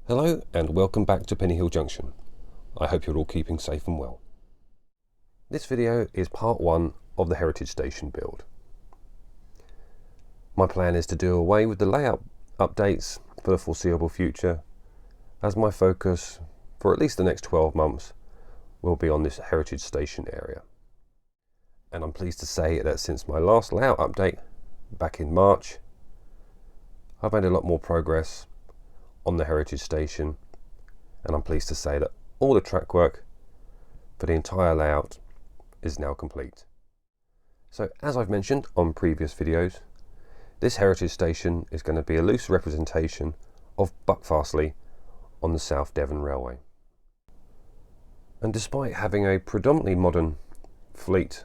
Hello and welcome back to Pennyhill Junction. I hope you're all keeping safe and well. This video is part one of the Heritage Station build. My plan is to do away with the layout updates for the foreseeable future, as my focus for at least the next 12 months will be on this Heritage Station area. And I'm pleased to say that since my last layout update back in March, I've made a lot more progress on the Heritage Station, and I'm pleased to say that all the track work for the entire layout is now complete. So as I've mentioned on previous videos, this Heritage Station is going to be a loose representation of Buckfastleigh on the South Devon Railway. And despite having a predominantly modern fleet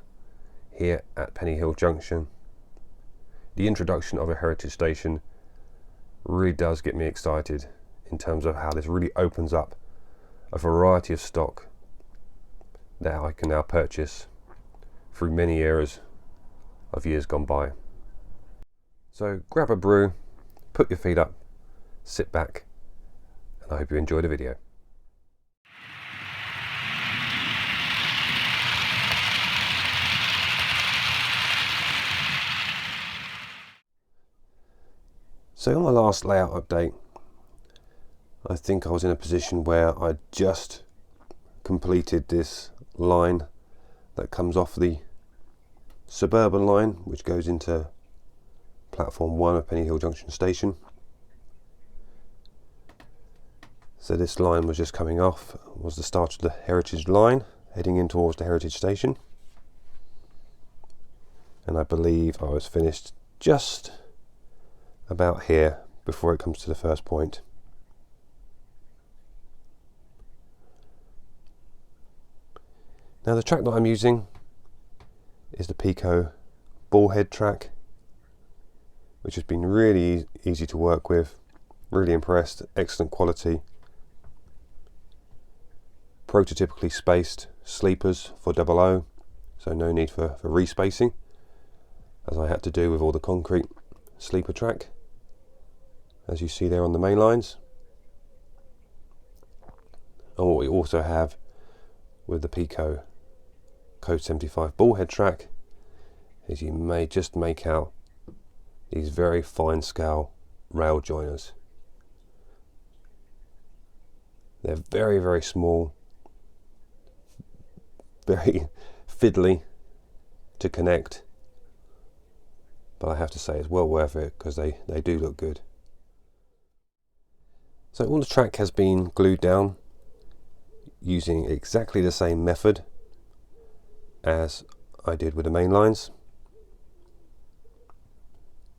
here at Pennyhill Junction, the introduction of a Heritage Station really does get me excited in terms of how this really opens up a variety of stock that I can now purchase through many eras of years gone by. So grab a brew, put your feet up, sit back, and I hope you enjoy the video. So on my last layout update, I think I was in a position where I just completed this line that comes off the suburban line, which goes into platform 1 of Pennyhill Junction Station. So this line was just coming off, was the start of the Heritage line, heading in towards the Heritage Station. And I believe I was finished just about here before it comes to the first point. Now the track that I'm using is the Pico ballhead track, which has been really easy to work with, really impressed, excellent quality. Prototypically spaced sleepers for 00, so no need for respacing, as I had to do with all the concrete sleeper track, as you see there on the main lines. And what we also have with the Pico Code 75 ballhead track is you may just make out these very fine scale rail joiners. They're very, very small, very fiddly to connect, but I have to say it's well worth it because they do look good. So all the track has been glued down using exactly the same method as I did with the main lines.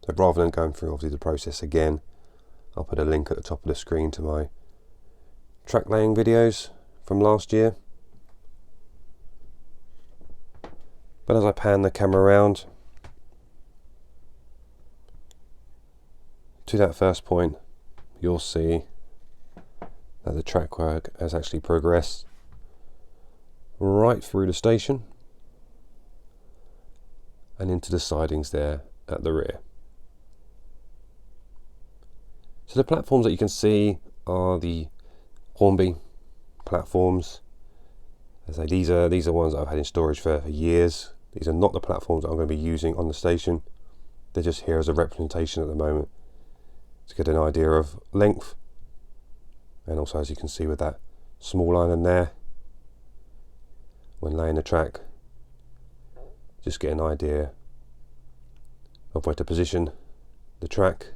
So rather than going through obviously the process again, I'll put a link at the top of the screen to my track laying videos from last year. But as I pan the camera around to that first point, you'll see that the track work has actually progressed right through the station and into the sidings there at the rear. So the platforms that you can see are the Hornby platforms. As I say, these are ones that I've had in storage for years. These are not the platforms that I'm going to be using on the station. They're just here as a representation at the moment to get an idea of length, and also, as you can see with that small line in there, when laying the track, just get an idea of where to position the track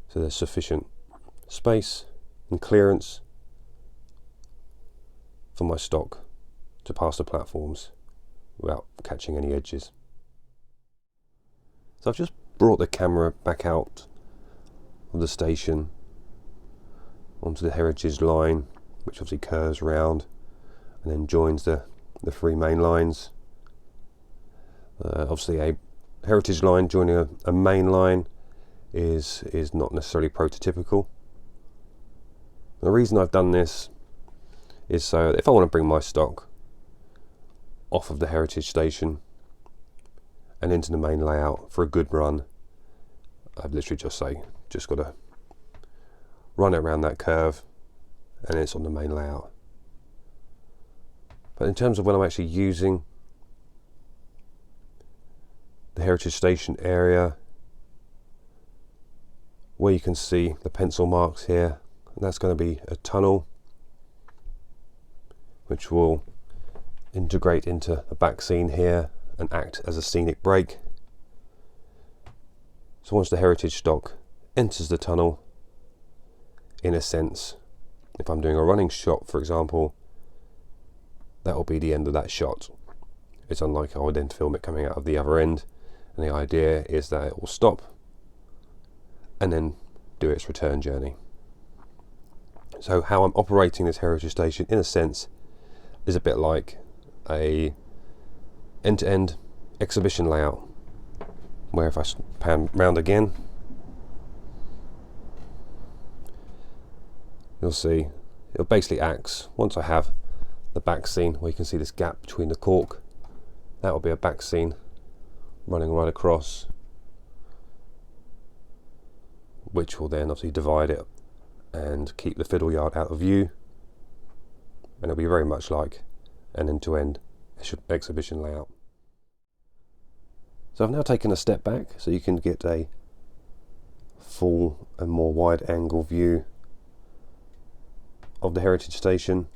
so there's sufficient space and clearance for my stock to pass the platforms without catching any edges. So I've just brought the camera back out of the station onto the Heritage line, which obviously curves round and then joins the three main lines. Obviously a Heritage line joining a main line is not necessarily prototypical. The reason I've done this is so that if I want to bring my stock off of the Heritage Station and into the main layout for a good run, I've literally just got to run it around that curve, and it's on the main layout. But in terms of when I'm actually using the Heritage Station area, where you can see the pencil marks here, and that's going to be a tunnel which will integrate into the back scene here and act as a scenic break. So once the heritage stock enters the tunnel, in a sense, if I'm doing a running shot, for example, that will be the end of that shot. It's unlike I would then film it coming out of the other end, and the idea is that it will stop and then do its return journey. So how I'm operating this heritage station, in a sense, is a bit like a end-to-end exhibition layout, where if I pan round again, you'll see it basically acts, once I have the back scene where you can see this gap between the cork, that will be a back scene running right across, which will then obviously divide it and keep the fiddle yard out of view, and it'll be very much like an end-to-end exhibition layout. So I've now taken a step back so you can get a full and more wide angle view of the heritage station,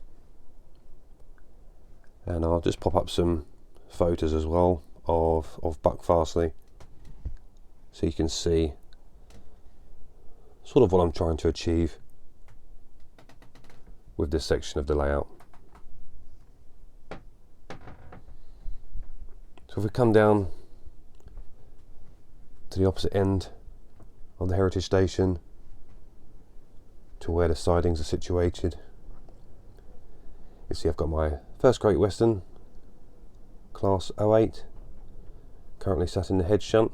and I'll just pop up some photos as well of Buckfastleigh so you can see sort of what I'm trying to achieve with this section of the layout. So if we come down to the opposite end of the heritage station to where the sidings are situated, you see I've got my first Great Western class 08 currently sat in the head shunt.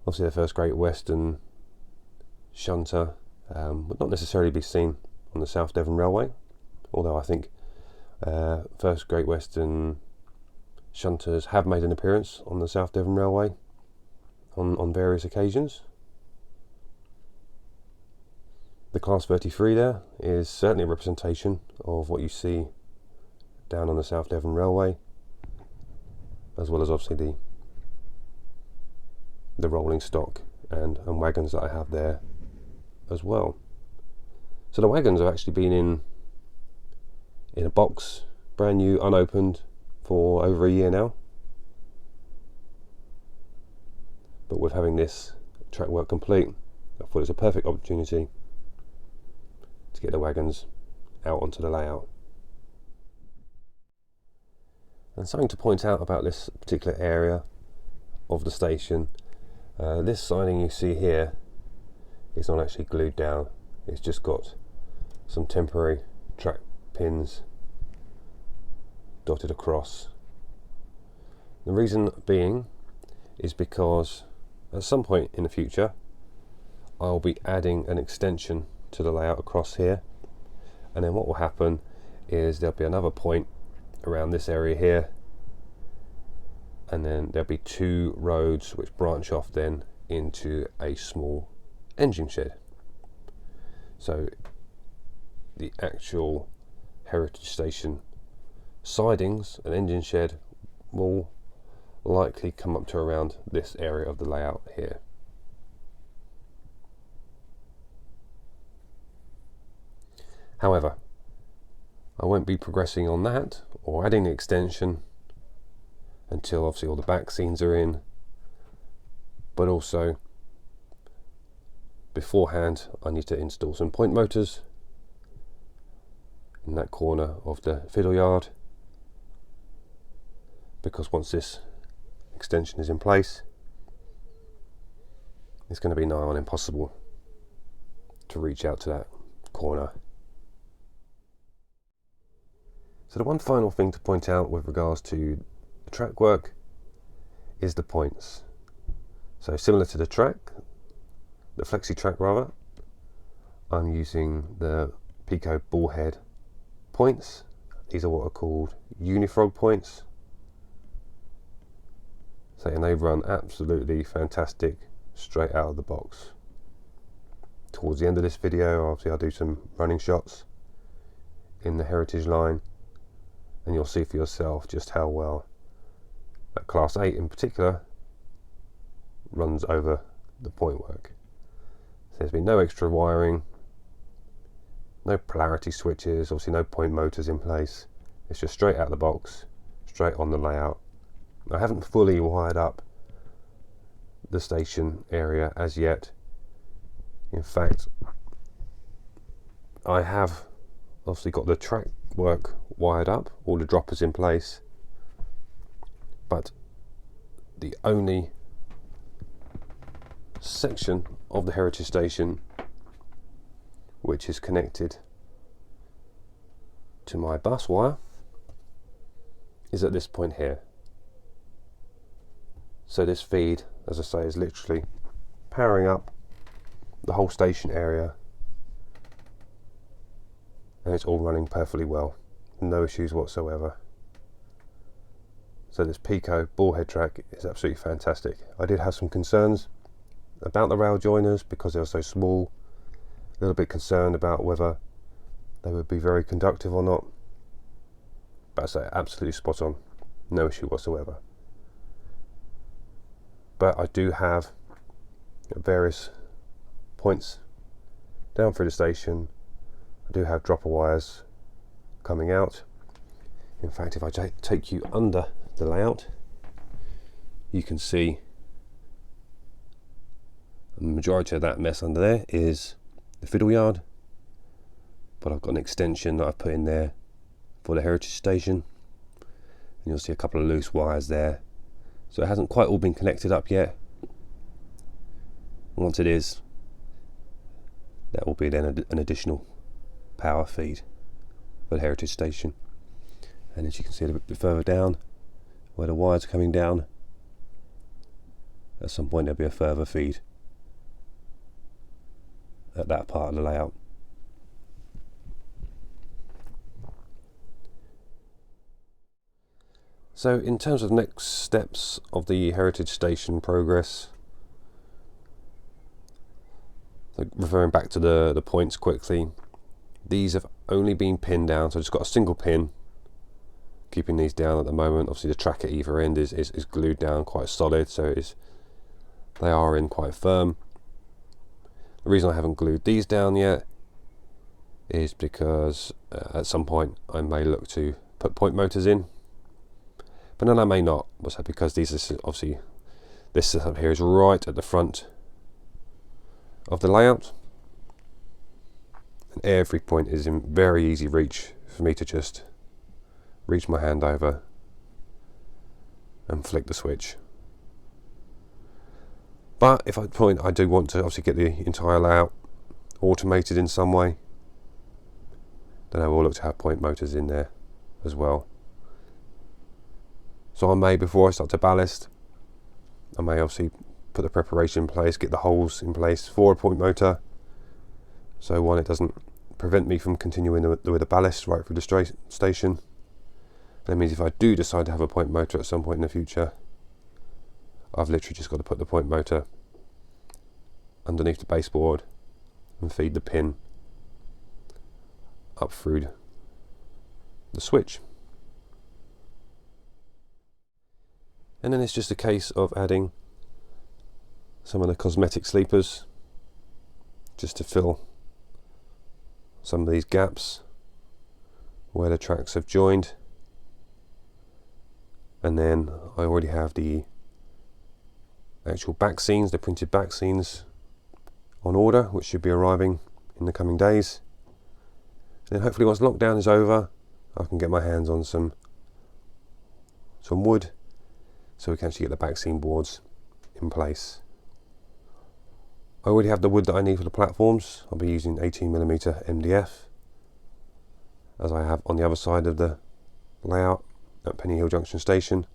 Obviously the first Great Western shunter would not necessarily be seen on the South Devon Railway, although I think first Great Western shunters have made an appearance on the South Devon Railway on various occasions. The Class 33 there is certainly a representation of what you see down on the South Devon Railway, as well as obviously the rolling stock and wagons that I have there as well. So the wagons have actually been in a box, brand new, unopened, for over a year now. But with having this track work complete, I thought it was a perfect opportunity to get the wagons out onto the layout. And something to point out about this particular area of the station, this siding you see here is not actually glued down, it's just got some temporary track pins dotted across. The reason being is because at some point in the future I'll be adding an extension to the layout across here, and then what will happen is there'll be another point around this area here, and then there'll be two roads which branch off then into a small engine shed. So the actual heritage station sidings and engine shed will likely come up to around this area of the layout here. However, I won't be progressing on that or adding the extension until obviously all the back scenes are in, but also beforehand I need to install some point motors in that corner of the fiddle yard, because once this extension is in place it's going to be nigh on impossible to reach out to that corner. So the one final thing to point out with regards to the track work is the points. So similar to the track, the flexi track rather, I'm using the Pico bullhead points. These are what are called unifrog points. So, and they run absolutely fantastic straight out of the box. towards the end of this video, obviously I'll do some running shots in the heritage line, and you'll see for yourself just how well that Class 8 in particular runs over the point work. So there's been no extra wiring, no polarity switches, obviously no point motors in place. It's just straight out of the box, straight on the layout. I haven't fully wired up the station area as yet. In fact, I have obviously got the track work wired up, all the droppers in place, but the only section of the heritage station which is connected to my bus wire is at this point here. So this feed, as I say, is literally powering up the whole station area, and it's all running perfectly well, no issues whatsoever. So this Pico ball head track is absolutely fantastic. I did have some concerns about the rail joiners because they were so small, a little bit concerned about whether they would be very conductive or not, but I say absolutely spot on, no issue whatsoever. But I do have various points down through the station. I do have dropper wires coming out. In fact, if I take you under the layout, you can see the majority of that mess under there is the fiddle yard, but I've got an extension that I've put in there for the heritage station, and you'll see a couple of loose wires there. So it hasn't quite all been connected up yet. Once it is, that will be then an additional power feed for the heritage station. And as you can see a little bit further down, where the wires are coming down, at some point there'll be a further feed at that part of the layout. So in terms of next steps of the heritage station progress, so referring back to the points quickly, these have only been pinned down, so I've just got a single pin keeping these down at the moment. Obviously the track at either end is glued down quite solid, so they are in quite firm. The reason I haven't glued these down yet is because at some point I may look to put point motors in, but then I may not. What's that? Because these are obviously, this setup here is right at the front of the layout, and every point is in very easy reach for me to just reach my hand over and flick the switch. But if I do want to obviously get the entire layout automated in some way, then I will look to have point motors in there as well. So I may, before I start to ballast, I may obviously put the preparation in place, get the holes in place for a point motor, so one, it doesn't prevent me from continuing with the ballast right through the station. That means if I do decide to have a point motor at some point in the future, I've literally just got to put the point motor underneath the baseboard and feed the pin up through the switch. And then it's just a case of adding some of the cosmetic sleepers just to fill some of these gaps where the tracks have joined. And then I already have the actual back scenes, the printed back scenes on order, which should be arriving in the coming days. And then hopefully once lockdown is over, I can get my hands on some wood, so we can actually get the back scene boards in place. I already have the wood that I need for the platforms. I'll be using 18mm MDF, as I have on the other side of the layout at Pennyhill Junction station.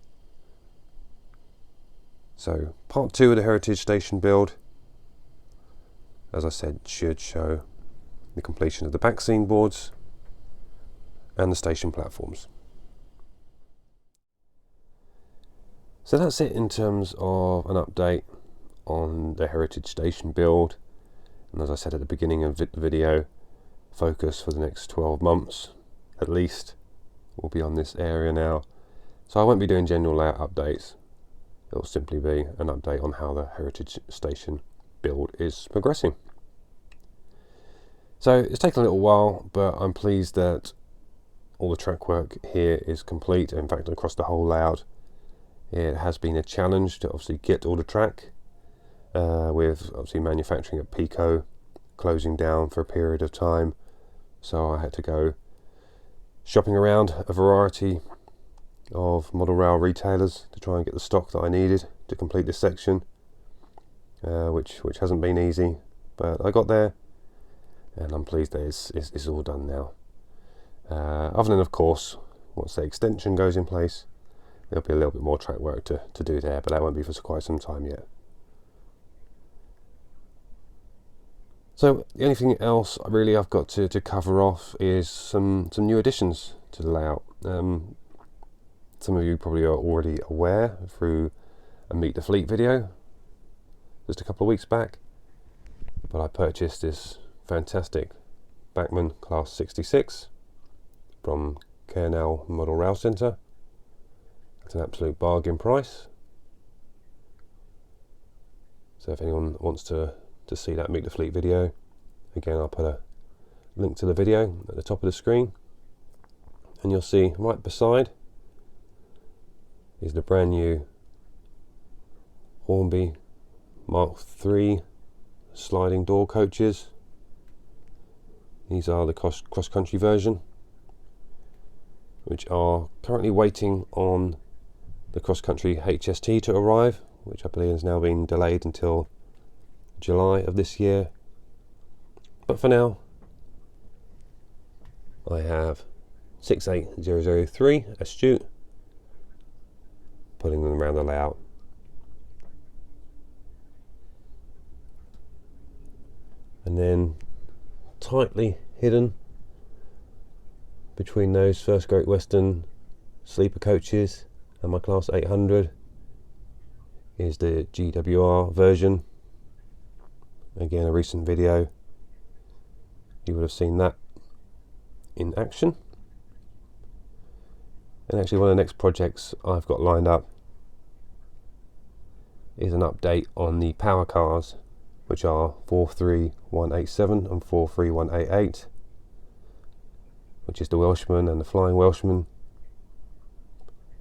So part 2 of the heritage station build, as I said, should show the completion of the back scene boards and the station platforms. So that's it in terms of an update on the heritage station build. And as I said at the beginning of the video, focus for the next 12 months at least will be on this area now. So I won't be doing general layout updates. It will simply be an update on how the heritage station build is progressing. So it's taken a little while, but I'm pleased that all the track work here is complete. In fact, across the whole layout, it has been a challenge to obviously get all the track, with obviously manufacturing at Pico closing down for a period of time. So I had to go shopping around a variety of model rail retailers to try and get the stock that I needed to complete this section, which hasn't been easy, but I got there, and I'm pleased that it's all done now. Other than, of course, once the extension goes in place, there'll be a little bit more track work to do there, but that won't be for quite some time yet. So the only thing else really I've got to cover off is some new additions to the layout. Some of you probably are already aware through a Meet the Fleet video just a couple of weeks back, but I purchased this fantastic Bachmann Class 66 from Pennyhill Model Rail Centre at an absolute bargain price. So if anyone wants to see that Meet the Fleet video, again I'll put a link to the video at the top of the screen, and you'll see right beside is the brand new Hornby Mark III sliding door coaches. These are the cross-country version, which are currently waiting on the cross-country HST to arrive, which I believe has now been delayed until July of this year. But for now, I have 68003 Astute, putting them around the layout. And then tightly hidden between those First Great Western sleeper coaches and my Class 800 is the GWR version. Again, a recent video, you would have seen that in action. And actually one of the next projects I've got lined up is an update on the power cars, which are 43187 and 43188, which is the Welshman and the Flying Welshman.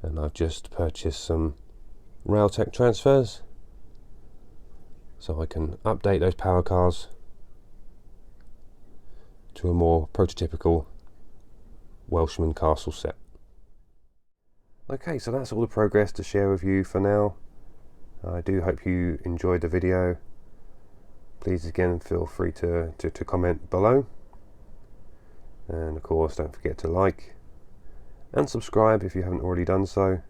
And I've just purchased some Railtech transfers so I can update those power cars to a more prototypical Welshman castle set. Okay, so that's all the progress to share with you for now. I do hope you enjoyed the video. Please again feel free to comment below, and of course don't forget to like and subscribe if you haven't already done so,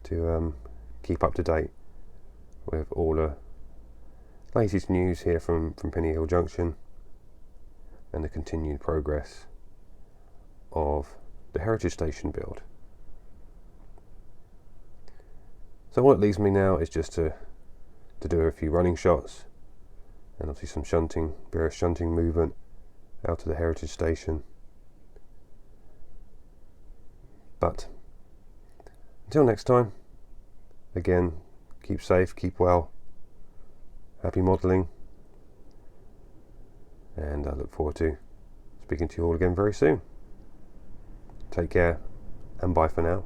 to keep up to date with all the latest news here from Pennyhill Junction and the continued progress of the heritage station build. So what it leaves me now is just to do a few running shots and obviously some shunting, various shunting movement out to the heritage station. But until next time, again, keep safe, keep well, happy modelling, and I look forward to speaking to you all again very soon. Take care, and bye for now.